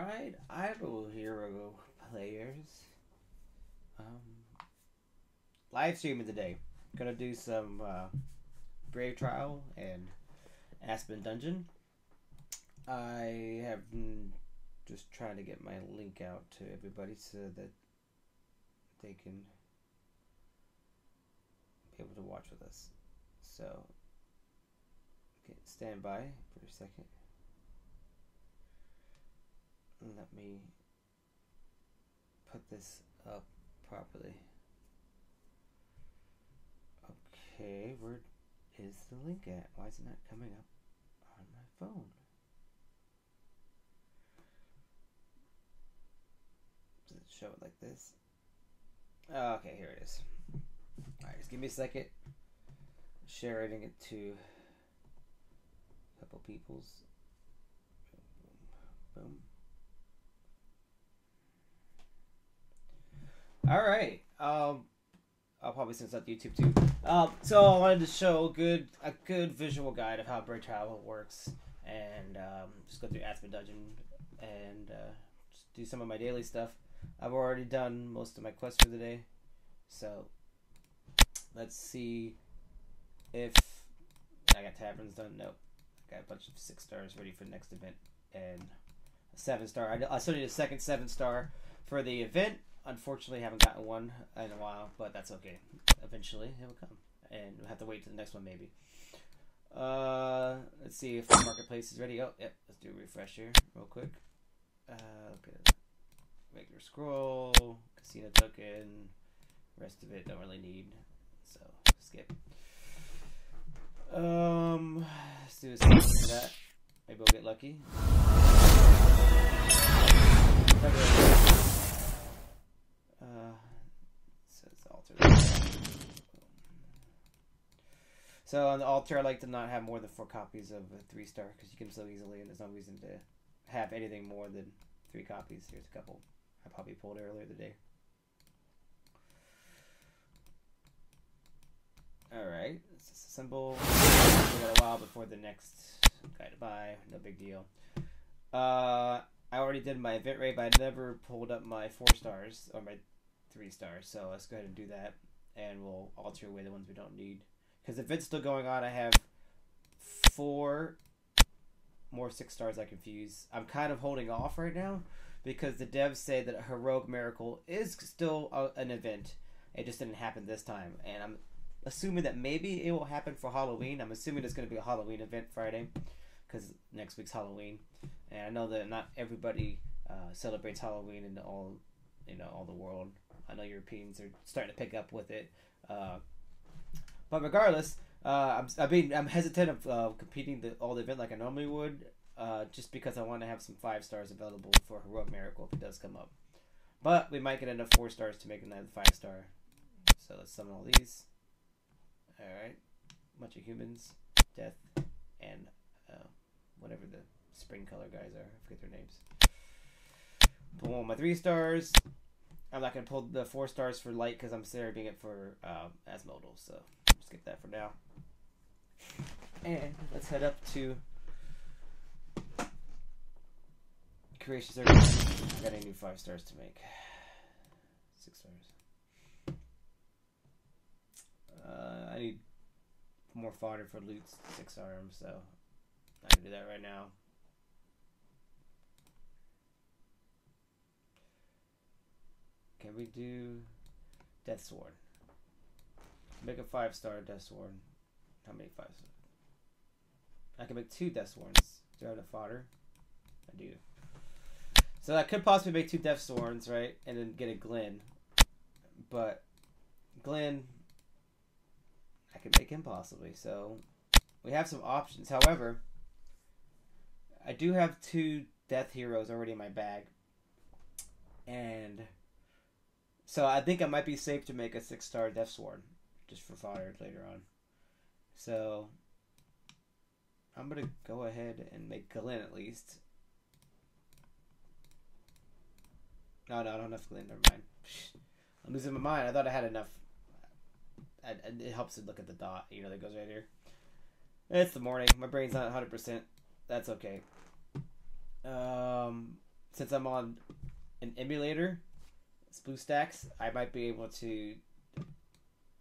Alright, Idle Hero players. Live streaming today. Gonna do some Brave Trial and Aspen Dungeon. I have just trying to get my link out to everybody so that they can be able to watch with us. So, okay, stand by for a second. Let me put this up properly. Okay, where is the link at? Why is it not coming up on my phone? Does it show it like this? Okay, here it is. Alright, just give me a second. Sharing it to a couple people's. Boom, boom. Alright, I'll probably send this out to YouTube too. So I wanted to show a good visual guide of how Brave Travel works, and just go through Aspen Dungeon and just do some of my daily stuff. I've already done most of my quests for the day, so let's see if I got taverns done. Nope, I got a bunch of 6 stars ready for the next event and a 7-star. I still need a second 7-star for the event. Unfortunately, I haven't gotten one in a while, but that's okay. Eventually, it will come, and we'll have to wait to the next one maybe. Let's see if the marketplace is ready. Oh, yep. Let's do a refresh here real quick. Okay. Regular scroll, casino token, rest of it don't really need, so skip. Let's do a second for that. Maybe we'll get lucky. Says altar. So on the altar, I like to not have more than 4 copies of a 3-star because you can so easily, and there's no reason to have anything more than 3 copies. Here's a couple I probably pulled earlier today. Alright, let's assemble. We got a while before the next guy to buy. No big deal. I already did my event rate, but I never pulled up my 4 stars or my 3 stars. So let's go ahead and do that, and we'll alter away the ones we don't need. Because the event's still going on, I have 4 more 6 stars I can fuse. I'm kind of holding off right now because the devs say that a Heroic Miracle is still an event. It just didn't happen this time, and I'm assuming that maybe it will happen for Halloween. I'm assuming it's going to be a Halloween event Friday because next week's Halloween, and I know that not everybody celebrates Halloween in all the world. I know Europeans are starting to pick up with it, but regardless, I'm hesitant of competing all the event like I normally would, just because I want to have some 5 stars available for Heroic Miracle if it does come up. But we might get enough 4 stars to make another 5-star. So let's summon all these. Alright. Bunch of humans, death, and whatever the spring color guys are. I forget their names. Pull all my 3 stars. I'm not going to pull the 4 stars for light because I'm saving it for Asmodal. So skip that for now. And let's head up to Creation Circle. I got a new 5 stars to make. 6 stars. I need more fodder for Loot's 6 arms, so I can do that right now. Can we do Death Sword? Make a 5-star Death Sword. How many 5 stars? I can make 2 Death Swords. Do I have the fodder? I do. So I could possibly make 2 Death Swords, right? And then get a Glen. But Glen, I could make him possibly. So we have some options. However, I do have 2 Death Heroes already in my bag. And so I think I might be safe to make a 6-star Death Sword. Just for fodder later on. So I'm going to go ahead and make Glen at least. No, I don't have enough Glen. Never mind. I'm losing my mind. I thought I had enough. It helps to look at the dot, that goes right here. It's the morning. My brain's not 100%. That's okay. since I'm on an emulator, it's BlueStacks, I might be able to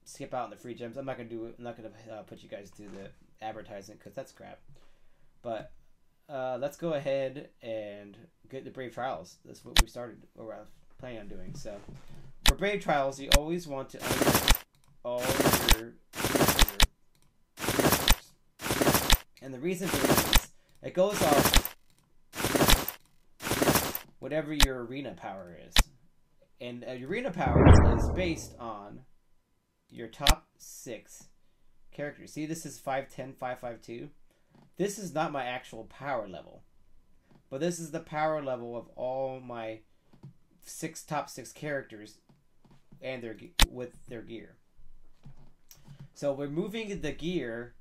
skip out on the free gems. I'm not gonna do it. I'm not gonna put you guys through the advertising because that's crap. But let's go ahead and get the Brave Trials. That's what we started, or I was planning on doing. So for Brave Trials, you always want to unlock all your and the reason being is it goes off whatever your arena power is, and arena power is based on your top 6 characters. See, this is 510, 552. This is not my actual power level, but this is the power level of all my top 6 characters and with their gear. So removing the gear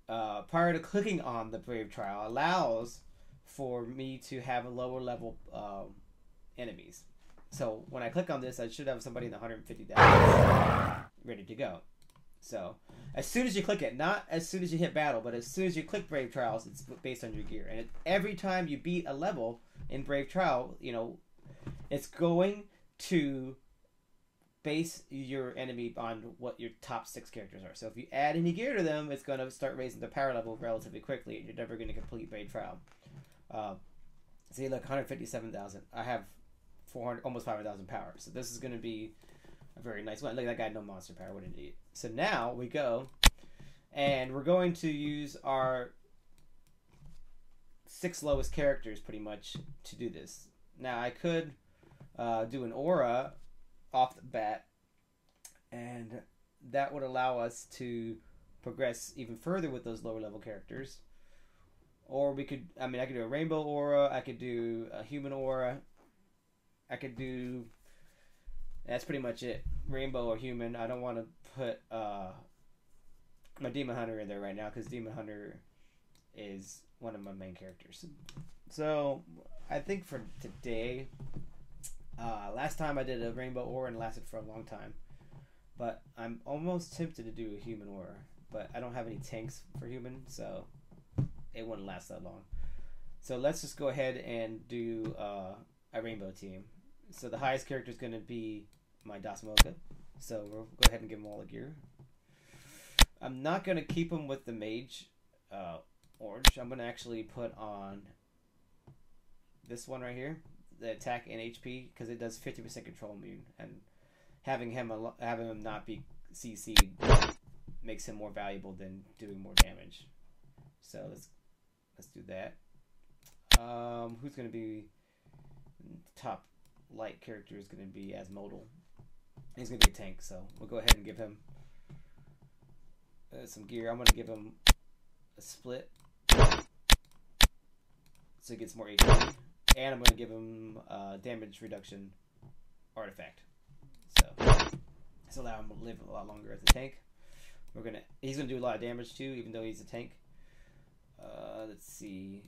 prior to clicking on the Brave Trial allows for me to have a lower level enemies. So when I click on this, I should have somebody in the 150,000 ready to go. So as soon as you click it, not as soon as you hit battle, but as soon as you click Brave Trials, it's based on your gear. And every time you beat a level in Brave Trial, you know, it's going to base your enemy on what your top 6 characters are. So if you add any gear to them, it's going to start raising the power level relatively quickly, and you're never going to complete Brave Trial. See, look, 157,000. I have 400, almost 500,000 power. So this is going to be a very nice one. Look at that guy, no monster power. What an idiot. So now we go, and we're going to use our 6 lowest characters pretty much to do this. Now I could do an aura off the bat, and that would allow us to progress even further with those lower level characters. Or we could, I mean, I could do a rainbow aura, I could do a human aura, I could do, that's pretty much it. Rainbow or human. I don't want to put my Demon Hunter in there right now because Demon Hunter is one of my main characters. So I think for today, last time I did a rainbow aura and it lasted for a long time, but I'm almost tempted to do a human aura, but I don't have any tanks for human, so it wouldn't last that long. So let's just go ahead and do a rainbow team. So the highest character is going to be my Dasmoka, so we'll go ahead and give him all the gear. I'm not going to keep him with the mage orange. I'm going to actually put on this one right here, the attack and HP, because it does 50% control immune, and having him not be CC'd makes him more valuable than doing more damage. So let's do that. Who's going to be top light character is going to be Asmodal. He's going to be a tank, so we'll go ahead and give him some gear. I'm going to give him a split so he gets more HP, and I'm going to give him damage reduction artifact. So this will allow him to live a lot longer as a tank. He's going to do a lot of damage too, even though he's a tank. Let's see.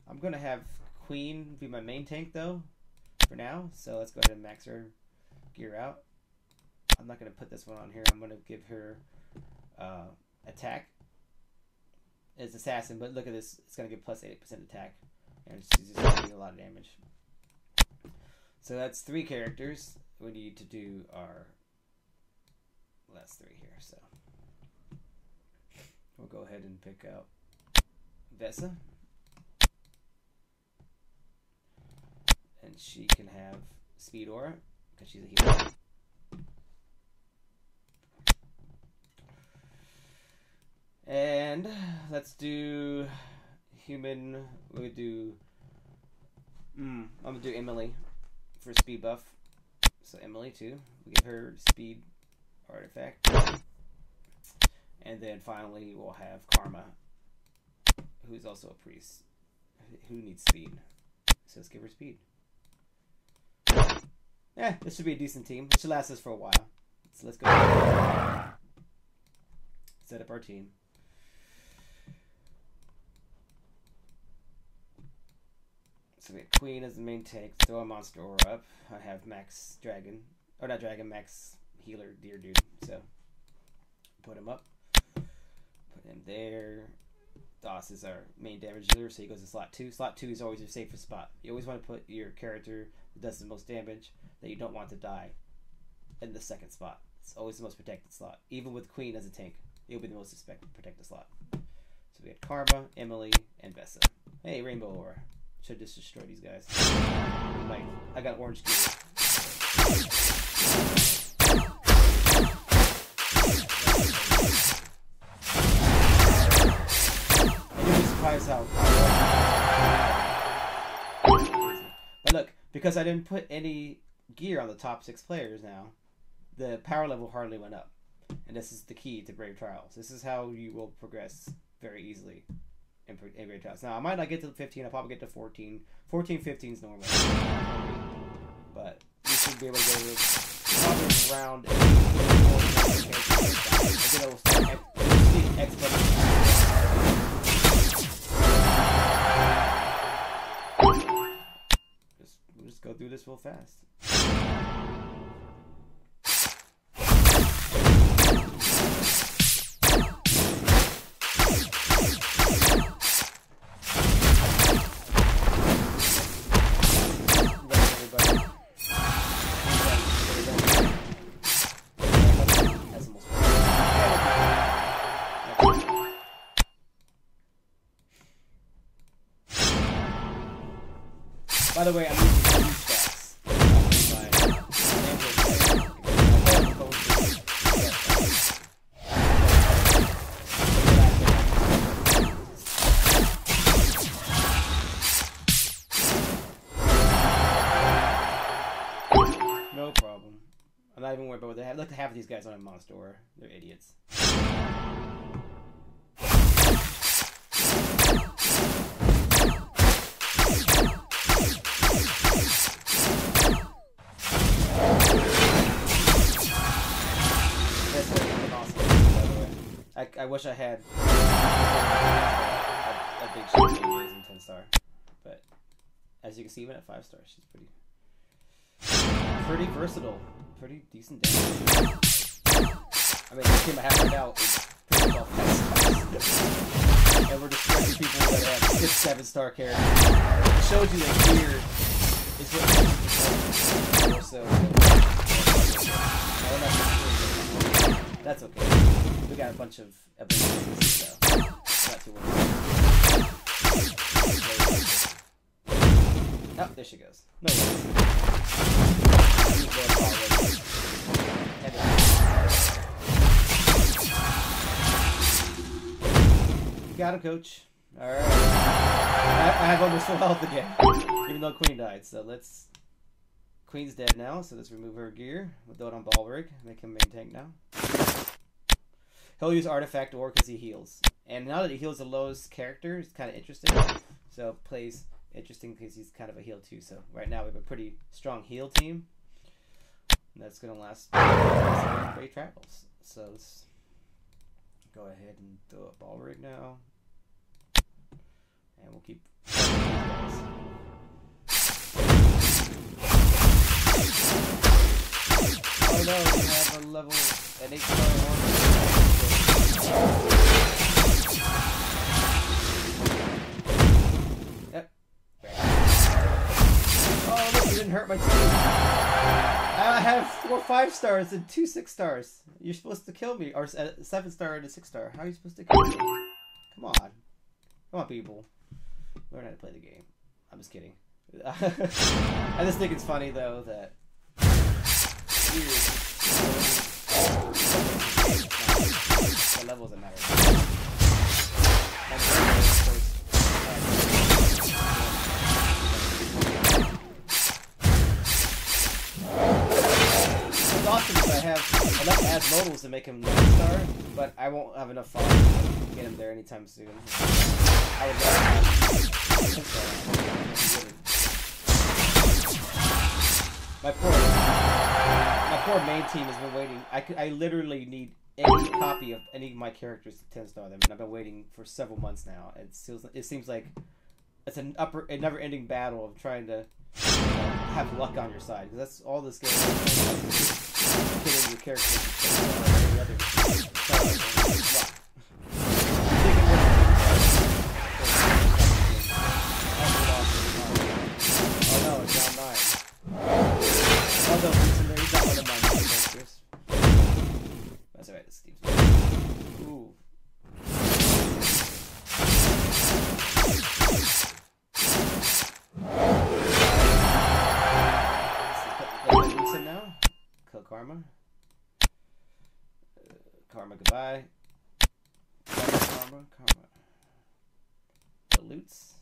I'm going to have Queen be my main tank though for now, so let's go ahead and max her gear out. I'm not going to put this one on here. I'm going to give her attack. It's assassin, but look at this. It's going to give plus 8% attack, and she's just going to do a lot of damage. So that's 3 characters. We need to do our last 3 here. So we'll go ahead and pick out Vesa, and she can have speed aura because she's a healer. And let's do human. We'll do. I'm gonna do Emily for speed buff. So Emily too. We give her speed artifact, and then finally we'll have Karma, who's also a priest who needs speed. So let's give her speed. Yeah, this should be a decent team. It should last us for a while. So let's go set up our team. So we have Queen as the main tank. Throw a monster aura up. I have Max Dragon. Or not Dragon, Max Healer, Deer Dude. So put him up. Put him there. DOS is our main damage dealer, so he goes to slot 2. Slot 2 is always your safest spot. You always want to put your character that does the most damage, that you don't want to die, in the second spot. It's always the most protected slot. Even with Queen as a tank, it'll be the most protected slot. So we had Karma, Emily, and Vessa. Hey, Rainbow Aura. Should just destroy these guys. I got orange gear. How but look, because I didn't put any gear on the top 6 players now, the power level hardly went up. And this is the key to Brave Trials. This is how you will progress very easily in Brave Trials. Now, I might not get to 15, I'll probably get to 14. 14, 15 is normal. But you should be able to go to probably around 8. I did X button. Just go through this real fast. By the way, I'm using these stats. No problem. I'm not even worried about what they have. Look, half of these guys on a monster. They're idiots. I wish I had a big shot in 10 star, but as you can see, even at 5 stars, she's pretty versatile, pretty decent damage. I mean, the team I have right now is pretty well fast, and we're destroying people that have 6, 7 star characters. It shows you that gear is what more so. That's okay. We got a bunch of abilities, so not too worried. Oh, there she goes. No worries. Got him, coach. Alright. I have almost full health again, even though Queen died, so let's... Queen's dead now, so let's remove her gear. We'll throw it on Balrig, make him main tank now. He'll use Artifact Ore because he heals. And now that he heals the lowest character, it's kind of interesting. So plays interesting because he's kind of a heal too. So right now we have a pretty strong heal team. And that's going to last great travels. So let's go ahead and throw a Balrig now. And we'll keep these guys. Oh no, we have a level, an 8 star one. Yep. Oh look, you didn't hurt my team. I have 4 5 stars and 2 6 stars. You're supposed to kill me, or a 7 star and a 6 star. How are you supposed to kill me? Come on. Come on, people. Learn how to play the game. I'm just kidding. I just think it's funny though that the level doesn't matter. What's awesome is I have enough add modals to make him 9 star, but I won't have enough fun to get him there anytime soon. I would love to have 10 star. My poor main team has been waiting. I literally need any copy of any of my characters to 10 star them, and I've been waiting for several months now. It seems like it's a never-ending battle of trying to have luck on your side, because that's all this game is. Getting your characters to 10 star and the other luck. Karma. Karma, goodbye. Karma. Dilutes.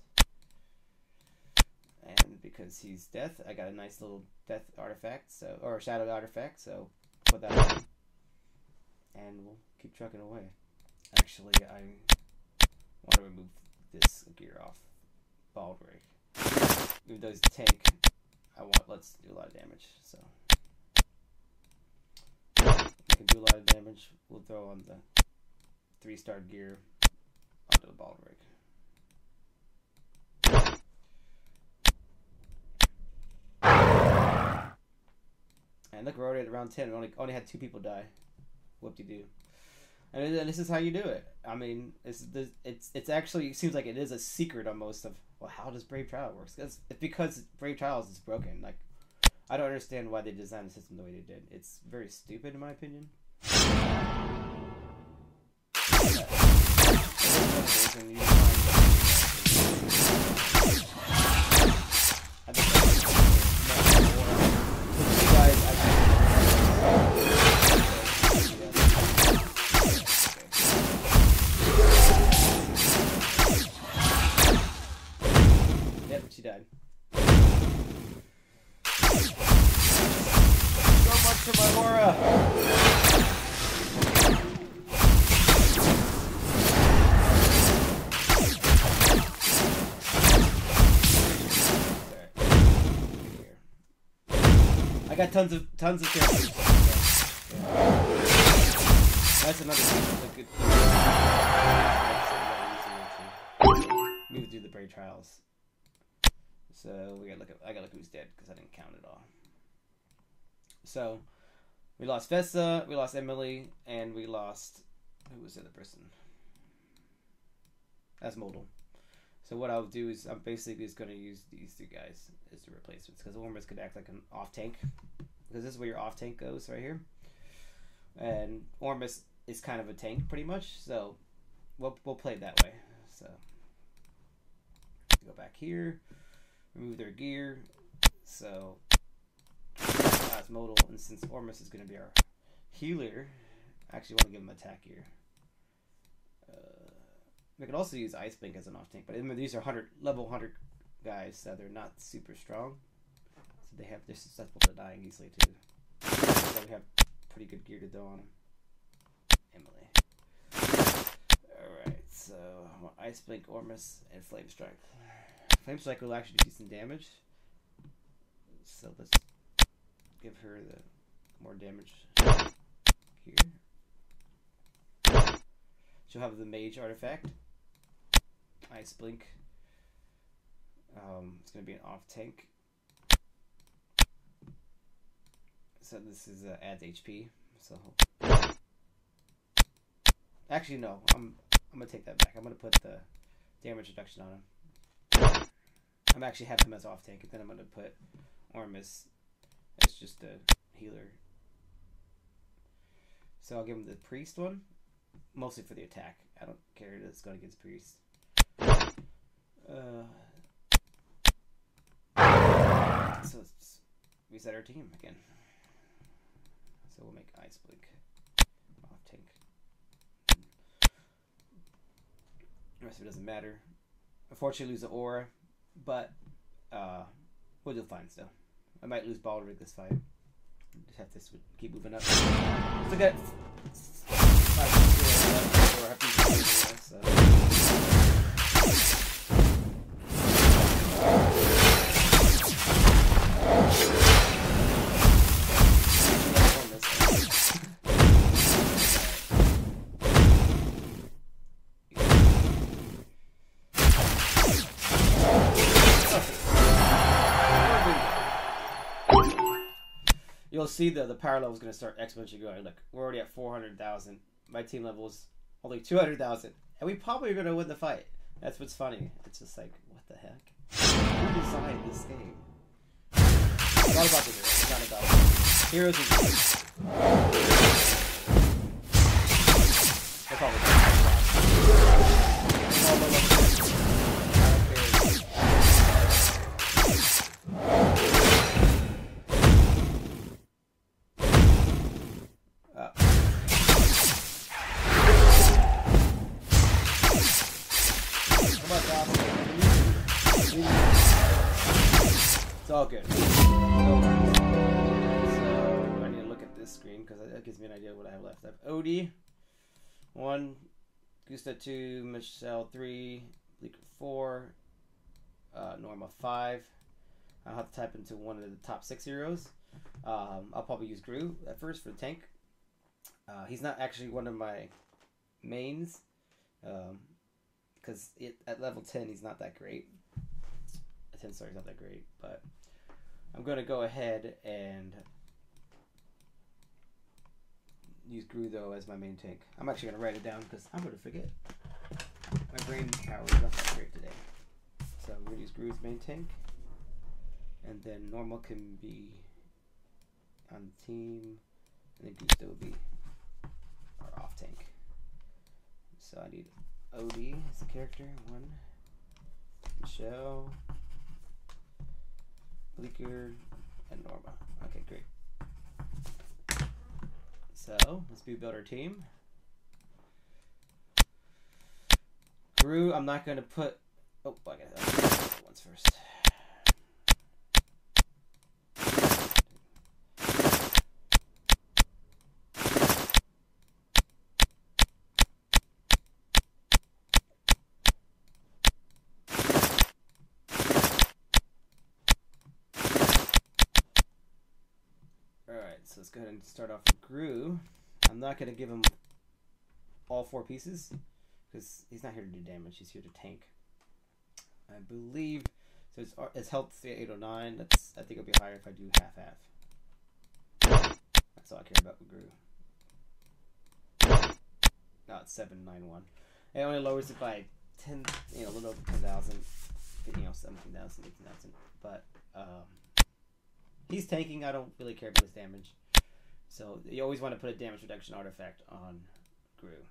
And because he's death, I got a nice little death artifact, so, or shadow artifact, so put that on. And we'll keep trucking away. Actually, I want to remove this gear off Baldrick. Even though he's a tank, let's do a lot of damage, so. We can do a lot of damage. We'll throw on the 3-star gear onto the Baldrick. And look, we're already at round 10. We only had 2 people die. Whoop-de-doo. And this is how you do it. I mean, it's actually, it seems like it is a secret on most of, well, how does Brave Trial work? It's because Brave Trials is broken. Like, I don't understand why they designed the system the way they did. It's very stupid, in my opinion. She died. So much for my aura. I got tons of characters. Yeah. That's another good. Need to do the Brave Trials. So I gotta look who's dead because I didn't count it all. So we lost Vesta, we lost Emily, and we lost, who was the other person? That's Modal. So what I'll do is I'm basically just gonna use these 2 guys as the replacements because Ormus could act like an off tank because this is where your off tank goes right here, and Ormus is kind of a tank pretty much. So we'll play it that way. So go back here. Remove their gear, so that's Modal, and since Ormus is going to be our healer, I actually want to give him attack gear. We could also use Iceblink as an off tank, but these are level 100 guys, so they're not super strong. So they're susceptible to dying easily too. So we have pretty good gear to throw on Emily. Alright, so I want Iceblink, Ormus, and Flame Strike. Flame Strike will actually do some damage, so let's give her the more damage here. She'll have the Mage artifact. Iceblink. It's going to be an off tank. So this is adds HP. So actually no, I'm gonna take that back. I'm gonna put the damage reduction on him. I'm actually have him as off tank, and then I'm going to put Ormus as just a healer. So I'll give him the priest one, mostly for the attack. I don't care that it's going against priest. So let's reset our team again. So we'll make Iceblink off tank. The rest of it doesn't matter. Unfortunately, lose the aura. But we'll do fine still. I might lose Baldrick this fight. Just have to keep moving up. Look at 5 so. You'll see the power level is going to start exponentially going. Look, we're already at 400,000. My team level is only 200,000. And we probably are going to win the fight. That's what's funny. It's just like, what the heck? Who designed this game? It's not about the heroes. It's not about heroes. They're probably It's all good. No worries. So I need to look at this screen because that gives me an idea of what I have left. I have Odie 1, Gusta 2, Michelle 3, Bleaker 4, Norma 5. I'll have to type into one of the top 6 heroes. I'll probably use Gru at first for the tank. He's not actually one of my mains because at level 10 he's not that great. At 10 star he's not that great, but I'm going to go ahead and use Gru though as my main tank. I'm actually going to write it down because I'm going to forget. My brain power is not that great today. So I'm going to use Gru as main tank. And then Normal can be on the team. And then Gusto will be our off tank. So I need Odie as a character. 1. Michelle. Bleaker. And Norma. Okay, great. So let's build our team. Gru, I'm not going to put. Oh, I got the ones first. So let's go ahead and start off with Gru. I'm not going to give him all 4 pieces because he's not here to do damage. He's here to tank. I believe so. His health 809. I think it'll be higher if I do half. That's all I care about with Gru. No, it's 791. It only lowers it by 10. A little over 10,000. 17,000, 18,000. But he's tanking. I don't really care about his damage. So you always want to put a damage reduction artifact on Gru.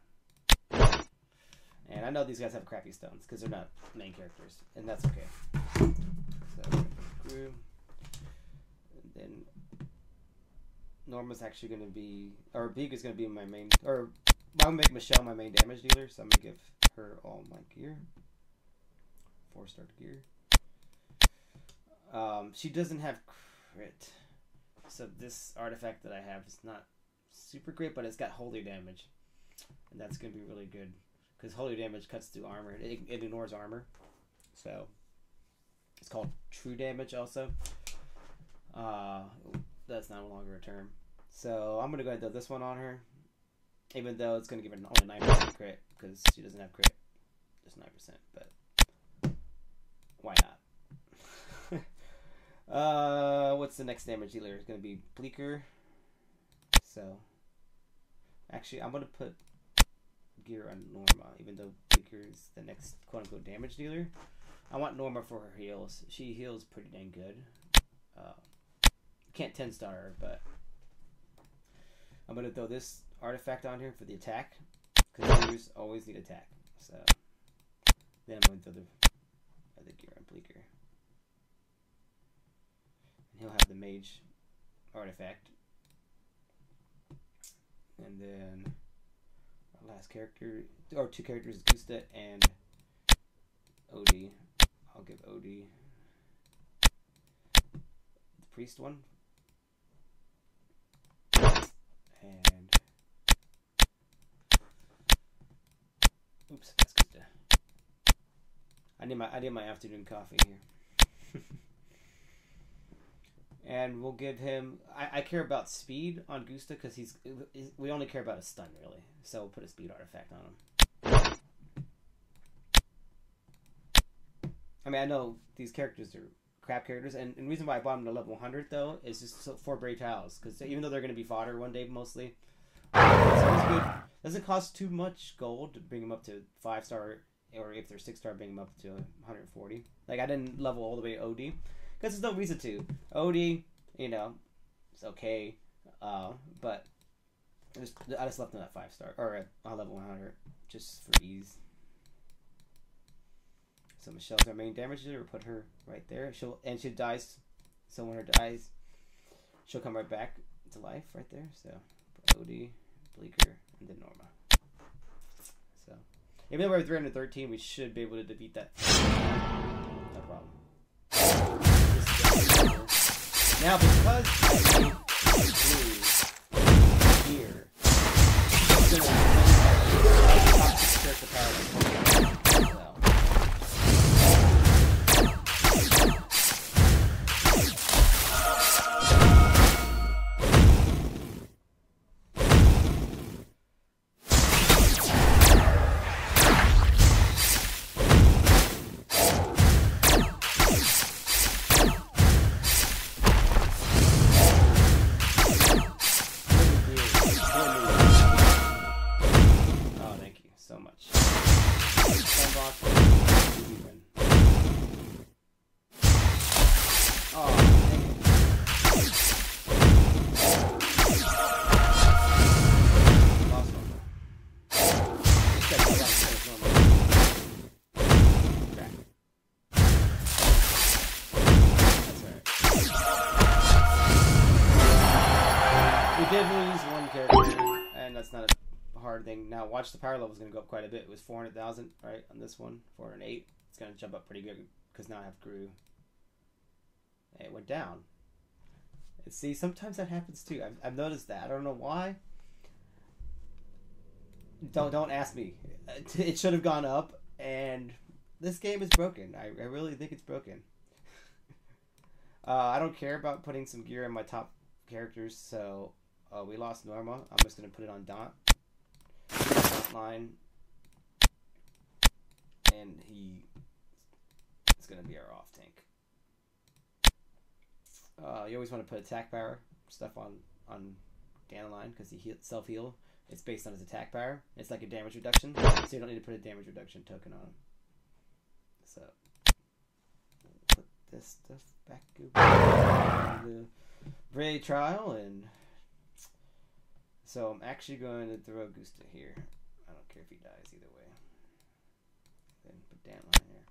And I know these guys have crappy stones because they're not main characters, and that's okay. So Gru, and then Norma's actually going to be, or Beak is going to be my main, or I'm going to make Michelle my main damage dealer, so I'm going to give her all my gear. 4-star gear. She doesn't have crit. So this artifact that I have is not super great, but it's got holy damage. And that's going to be really good. Because holy damage cuts through armor. It ignores armor. So it's called true damage also. That's no longer a term. So I'm going to go ahead and throw this one on her. Even though it's going to give her only 9% crit. Because she doesn't have crit. Just 9%. But why not? What's the next damage dealer? It's going to be Bleaker. So, actually, I'm going to put gear on Norma, even though Bleaker is the next quote-unquote damage dealer. I want Norma for her heals. She heals pretty dang good. Can't 10-star her, but I'm going to throw this artifact on here for the attack, because healers always need attack. So, then I'm going to throw the gear on Bleaker. He'll have the mage artifact. And then our last character, or 2 characters, Gusta and Odie. I'll give Odie the priest one. And oops, that's Gusta. I need my afternoon coffee here. And we'll give him. I care about speed on Gusta because we only care about a stun really. So we'll put a speed artifact on him. I mean, I know these characters are crap characters, and the reason why I bought them to level 100 though is just for Brave Tiles, because even though they're going to be fodder one day mostly, so it's good. Doesn't cost too much gold to bring them up to 5-star, or if they're 6-star, bring them up to 140. Like I didn't level all the way to OD. Because there's no reason to. Odie, it's okay. But I just left him at 5-star. Or at level 100. Just for ease. So Michelle's our main damage dealer. We'll put her right there. She dies. So when her dies, she'll come right back to life right there. So Odie, Bleaker, and then Norma. So even though we're at 313, we should be able to defeat that. No problem. Now, because I made blue here, it's going to character power. Now watch, the power level is going to go up quite a bit. It was 400,000, right, on this one. 408. It's going to jump up pretty good because now I have grew. It went down. And see, sometimes that happens too. I've noticed that. I don't know why. Don't ask me. It should have gone up, and this game is broken. I really think it's broken. I don't care about putting some gear in my top characters, so we lost Norma. I'm just going to put it on Daunt. Line, and he is going to be our off tank. You always want to put attack power stuff on Dandelion because he self heal. It's based on his attack power. It's like a damage reduction, so you don't need to put a damage reduction token on him. So put this stuff back in the Bray trial, and so I'm actually going to throw Gusta here. I don't care if he dies either way. Then put Dandelion here.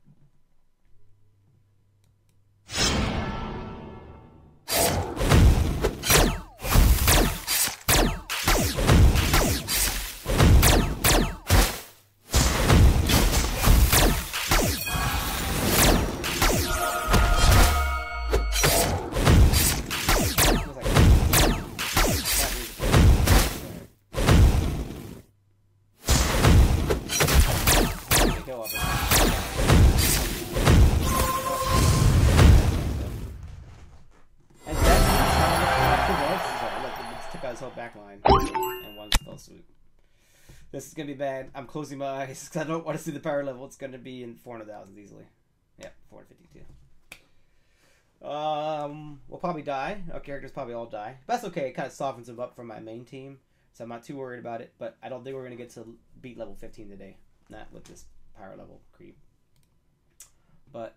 This is going to be bad. I'm closing my eyes because I don't want to see the power level. It's going to be in 400,000 easily. Yeah, 452. We'll probably die. Our characters probably all die. But that's okay. It kind of softens them up from my main team. So I'm not too worried about it. But I don't think we're going to get to beat level 15 today. Not with this power level creep. But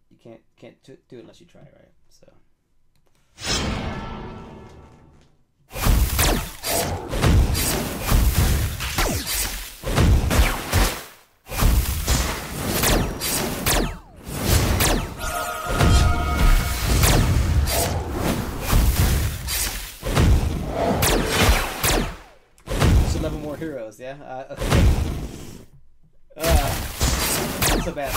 you can't do it unless you try, right? So... heroes, yeah? Okay. Not so bad.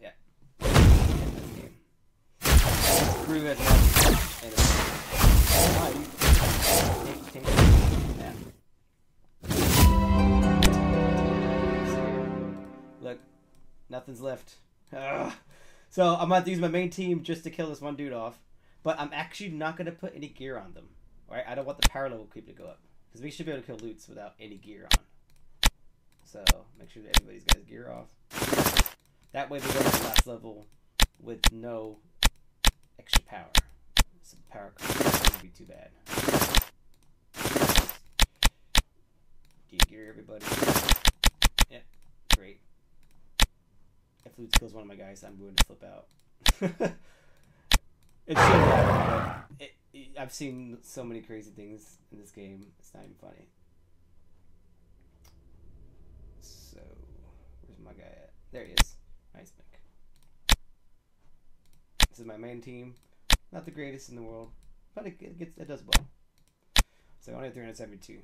Yeah. Brew has Look, nothing's left. Ugh. So I'm about to use my main team just to kill this one dude off. But I'm actually not going to put any gear on them. Right? I don't want the power level creep to go up. Because we should be able to kill loots without any gear on. So make sure that everybody's got his gear off. That way they go to the last level with no extra power. So power creep wouldn't be too bad. De-gear everybody. Yeah, great. If Lutz kills one of my guys, I'm going to flip out. It should happen, but I've seen so many crazy things in this game, it's not even funny. So, where's my guy at? There he is. Iceman. This is my main team. Not the greatest in the world, but it does well. So only 372.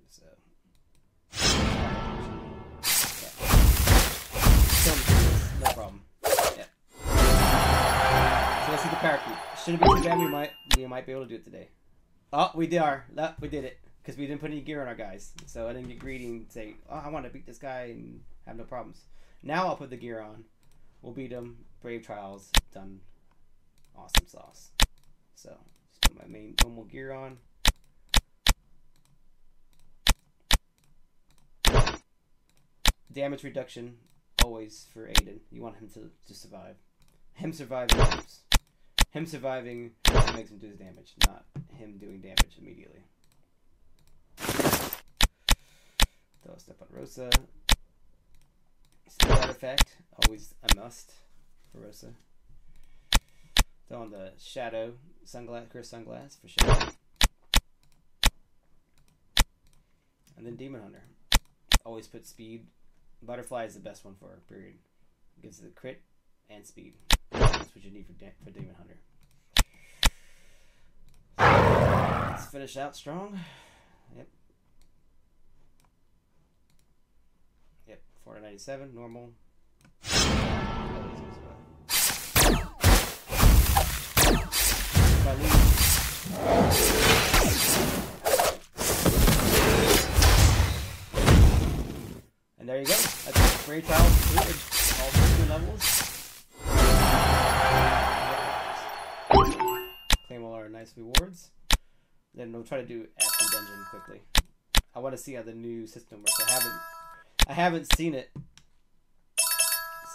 So yeah. No problem. Yeah. So let's see the parakeet. Shouldn't be too bad. We might be able to do it today. Oh, we did it because we didn't put any gear on our guys. So I didn't get greedy and say, "Oh, I want to beat this guy and have no problems." Now I'll put the gear on. We'll beat him. Brave trials done. Awesome sauce. So just put my main normal gear on. Damage reduction always for Aiden. You want him to survive. Him surviving helps. Him surviving makes him do his damage, not him doing damage immediately. Throw a step on Rosa. Speed artifact, always a must for Rosa. Throw on the Shadow sunglass, Chris sunglass for Shadow. And then Demon Hunter. Always put speed. Butterfly is the best one for a period. Gives the crit and speed. That's what you need for Demon Hunter. Let's finish out strong. Yep. Yep. 497 normal. And there you go. That's Brave Trials completed. All 15 levels. Claim all our nice rewards. Then we'll try to do Aspen Dungeon quickly. I want to see how the new system works. I haven't seen it.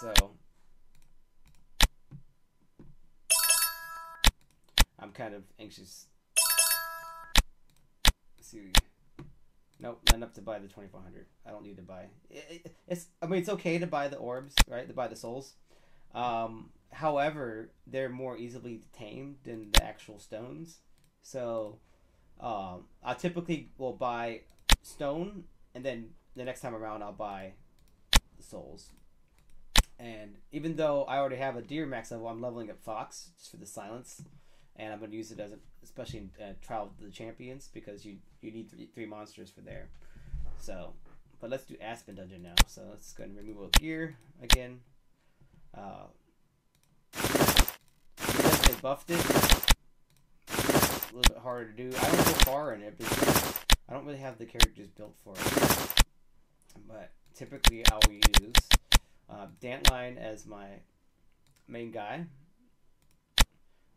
So I'm kind of anxious. Let's see. Nope, not enough to buy the 2400. I don't need to buy. I mean, it's okay to buy the orbs, right? To buy the souls. However, they're more easily tamed than the actual stones. So, I typically will buy stone, and then the next time around I'll buy the souls. And even though I already have a deer max level, I'm leveling up Fox just for the silence. And I'm going to use it especially in Trial of the Champions, because you need three monsters for there. So, but let's do Aspen Dungeon now. So let's go ahead and remove all gear again. Because they buffed it, it's a little bit harder to do. I don't go far in it because I don't really have the characters built for it. But typically I'll use Dantline as my main guy.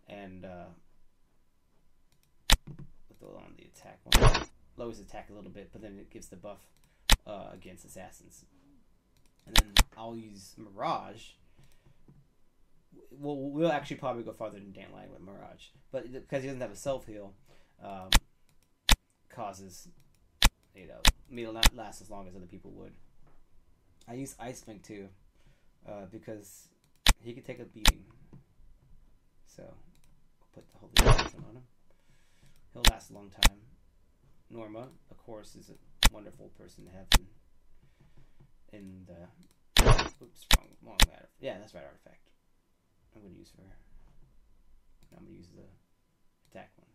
And we'll throw on the attack one. Lowers attack a little bit, but then it gives the buff against assassins. And then I'll use Mirage. We'll actually probably go farther than Dantline with Mirage, but because he doesn't have a self heal, causes me to not last as long as other people would. I use Iceman too, because he could take a beating. So put the Holy Potion on him. He'll last a long time. Norma, of course, is a wonderful person to have in the. Oops, wrong matter. Yeah, that's right, artifact. I'm gonna use I'm gonna use the attack one.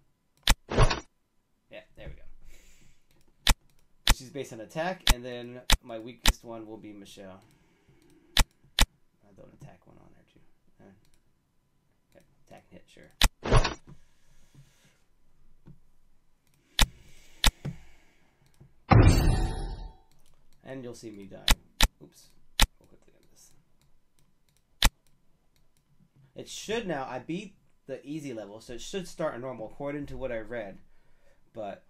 Yeah, there we go. She's based on attack, and then my weakest one will be Michelle. I'll throw an attack one on there too. Attack and hit, sure. And you'll see me die. Oops. Go quickly on this. It should now. I beat the easy level, so it should start a normal according to what I read. But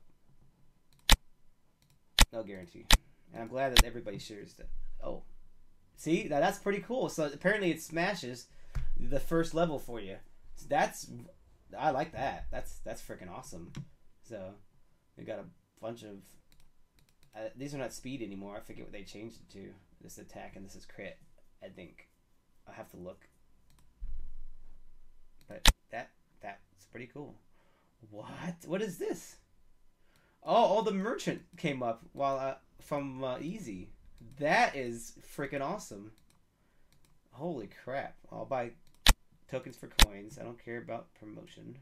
no guarantee. And I'm glad that everybody shares that. Oh. See? Now that's pretty cool. So apparently it smashes the first level for you. So I like that. That's freaking awesome. So we got a bunch of these are not speed anymore. I forget what they changed it to. This attack and this is crit. I think I'll have to look. But that's pretty cool. What is this? Oh, the merchant came up while from easy. That is freaking awesome. Holy crap! I'll buy tokens for coins. I don't care about promotion.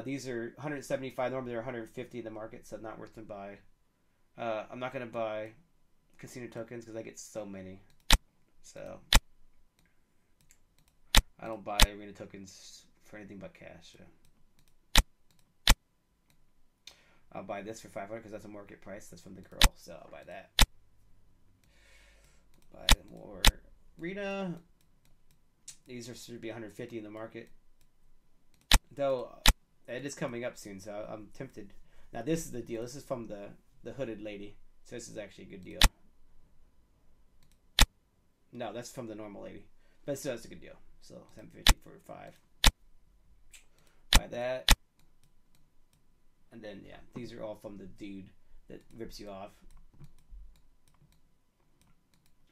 These are 175. Normally they're 150 in the market, so not worth to buy. I'm not gonna buy casino tokens because I get so many. So I don't buy arena tokens for anything but cash. So I'll buy this for 500 because that's a market price. That's from the girl, so I'll buy that. Buy more arena. These are should be 150 in the market, though. It is coming up soon, so I'm tempted. Now this is the deal. This is from the hooded lady, so this is actually a good deal. No, that's from the normal lady, but still that's a good deal. So 750 for 5. Buy that, and then yeah, these are all from the dude that rips you off.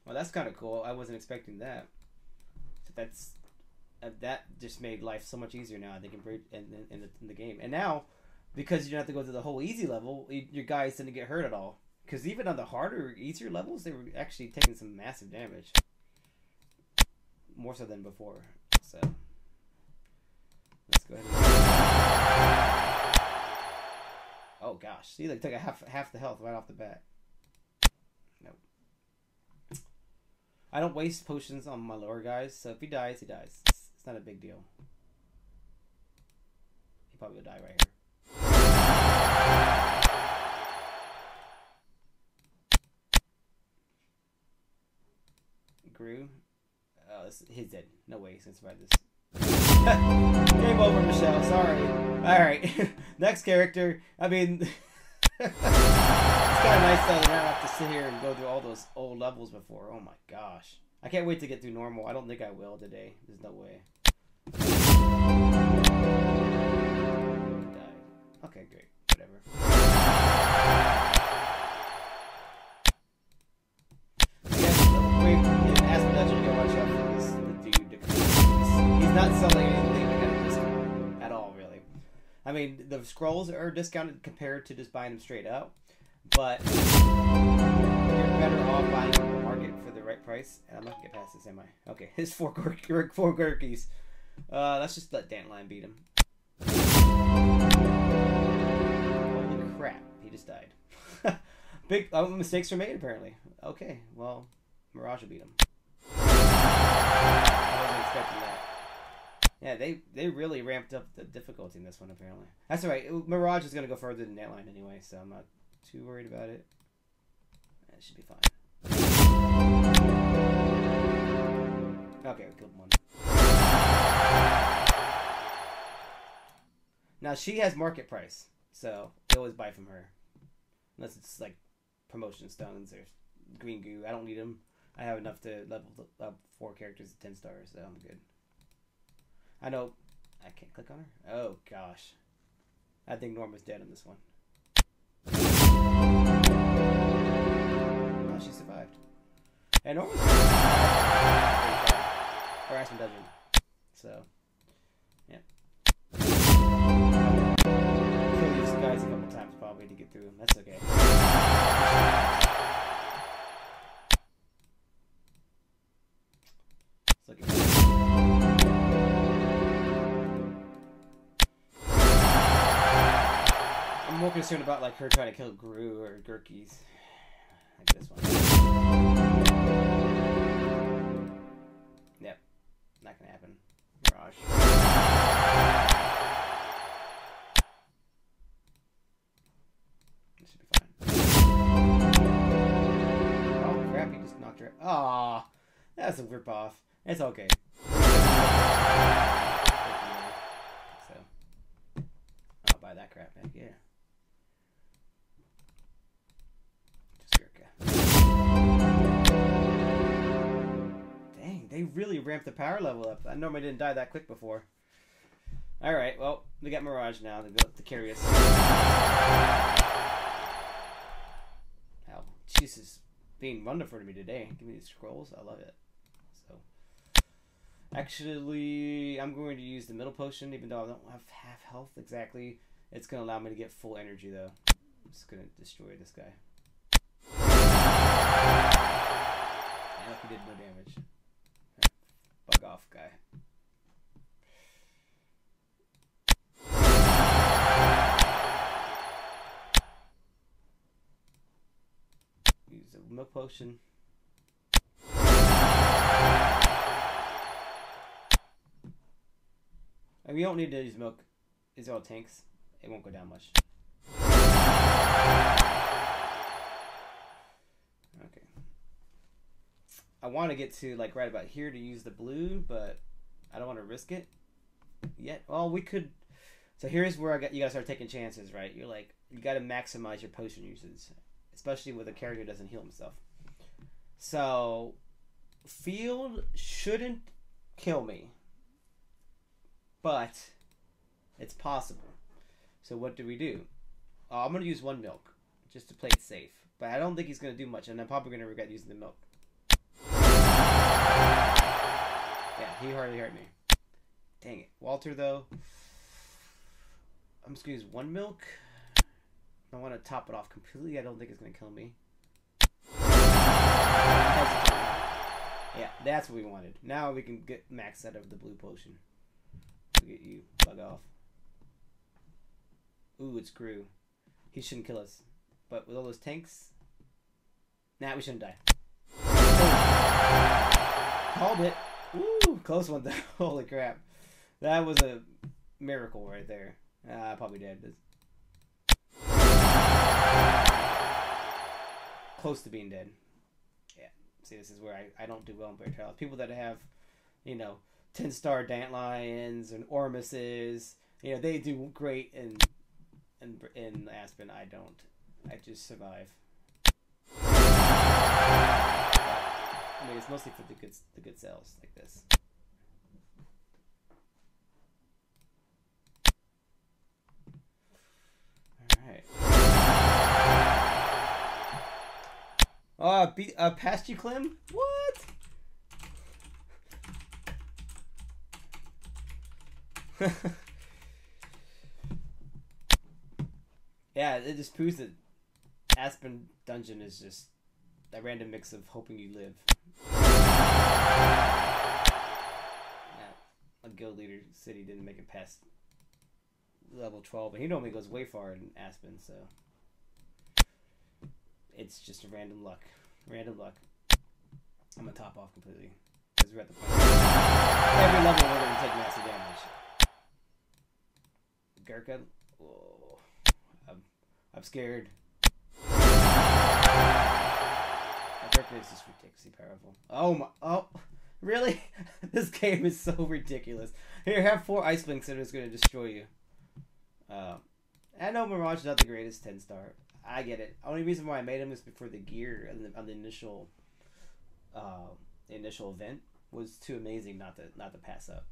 Well, that's kind of cool. I wasn't expecting that. So that's. That just made life so much easier now, I think, in the game. And now, because you don't have to go through the whole easy level, your guys didn't get hurt at all. Because even on the harder, easier levels, they were actually taking some massive damage. More so than before. So, let's go ahead and... Oh, gosh. See, they took a half the health right off the bat. Nope. I don't waste potions on my lower guys, so if he dies, he dies. It's not a big deal. He probably will die right here. Grew. Oh, he's dead. No way he's gonna survive this. Game over, Michelle. Sorry. Alright. Next character. I mean... It's kind of nice though that I don't have to sit here and go through all those old levels before. Oh my gosh. I can't wait to get through normal. I don't think I will today. There's no way. Die. Okay, great. Whatever. In Aspen Dungeon, you gotta watch out for this dude. He's not selling anything at a discount at all, really. I mean, the scrolls are discounted compared to just buying them straight up, but you're better off buying them on the market for the right price. And I'm not gonna get past this, am I? Okay, his four Gurkies. Let's just let Dandelion beat him. Holy crap, he just died. Big mistakes were made, apparently. Okay, well, Mirage will beat him. I wasn't expecting that. Yeah, they really ramped up the difficulty in this one, apparently. That's alright. Mirage is going to go further than Dandelion anyway, so I'm not too worried about it. It should be fine. Okay, we killed one. Now, she has market price, so you always buy from her. Unless it's like promotion stones or green goo. I don't need them. I have enough to level up 4 characters at 10 stars, so I'm good. I know. I can't click on her. Oh, gosh. I think Norma's dead on this one. Oh, she survived. And Norma's dead. Or Aspen Dungeon. So, yeah. Kill these guys a couple times probably to get through them. That's okay. Let's look at this. I'm more concerned about like her trying to kill Gru or Gurkies. Like this one. Yep. Not gonna happen. Mirage. This should be fine. Oh crap, he just knocked her out. Aw, that's a rip off. It's okay. So I'll buy that crap back, yeah. Dang, they really ramped the power level up. I normally didn't die that quick before. Alright, well, we got Mirage now to carry us. Wow, Jesus, being wonderful to me today. Give me these scrolls, I love it. So, actually, I'm going to use the middle potion, even though I don't have half health exactly. It's going to allow me to get full energy, though. I'm just going to destroy this guy. I hope he did no damage. Bug off, guy. milk potion. And we don't need to use milk. These are all tanks. It won't go down much. Okay. I want to get to like right about here to use the blue, but I don't want to risk it yet. Well, we could. So here's where you gotta start taking chances, right? You're like, you gotta maximize your potion usage, especially with a character who doesn't heal himself. So field shouldn't kill me, but it's possible. So what do we do? I'm gonna use 1 milk just to play it safe, but I don't think he's gonna do much, and I'm probably gonna regret using the milk. Yeah, he hardly hurt me. Dang it. Walter, though. I'm just going to use 1 milk. I want to top it off completely. I don't think it's going to kill me. Yeah, that's what we wanted. Now we can get max out of the blue potion. We'll get you. Bug off. Ooh, it's Gru. He shouldn't kill us. But with all those tanks... Nah, we shouldn't die. Called it. Woo! Close one though. Holy crap. That was a miracle right there. I probably did. Close to being dead. Yeah. See, this is where I don't do well in bear trials. People that have, you know, 10-star Dandelions and Ormuses, you know, they do great in Aspen. I don't. I just survive. I mean, it's mostly for the good cells like this. All right. Past you, Clem? What? Yeah, it just proves that Aspen Dungeon is just a random mix of hoping you live. A guild leader city didn't make it past level 12, but he normally goes way far in Aspen, so it's just a random luck. Random luck. I'm gonna top off completely because we're at the point. Every level we're gonna take massive damage. Gurkha. Whoa. I'm scared. Gurkha is just ridiculously powerful. Oh my! Oh, really? This game is so ridiculous. Here, have 4 Ice Blinks that are just going to destroy you. I know Mirage is not the greatest 10-star. I get it. Only reason why I made him is before the gear on the initial event was too amazing not to pass up.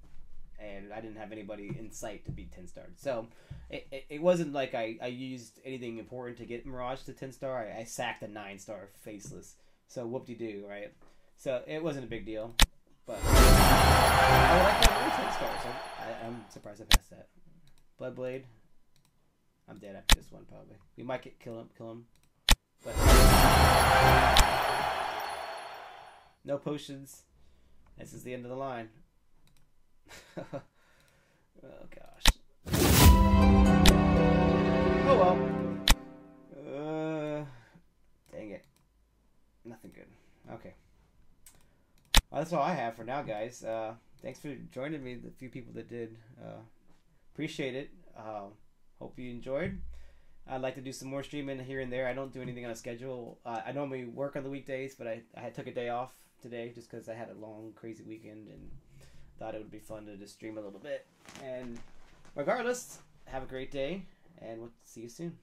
And I didn't have anybody in sight to be 10-starred. So it wasn't like I used anything important to get Mirage to 10-star. I sacked a 9-star faceless. So whoop-de-doo, right? So it wasn't a big deal. But I would like to have 10-stars. So I'm surprised I passed that. Bloodblade. I'm dead after this one, probably. We might kill him. But no potions. This is the end of the line. Oh gosh. Oh well. Dang it. Nothing good. Okay. Well, that's all I have for now, guys. Thanks for joining me, the few people that did. Appreciate it. Hope you enjoyed. I'd like to do some more streaming here and there. I don't do anything on a schedule. I normally work on the weekdays, but I took a day off today just because I had a long, crazy weekend and thought it would be fun to just stream a little bit. And regardless, have a great day, and we'll see you soon.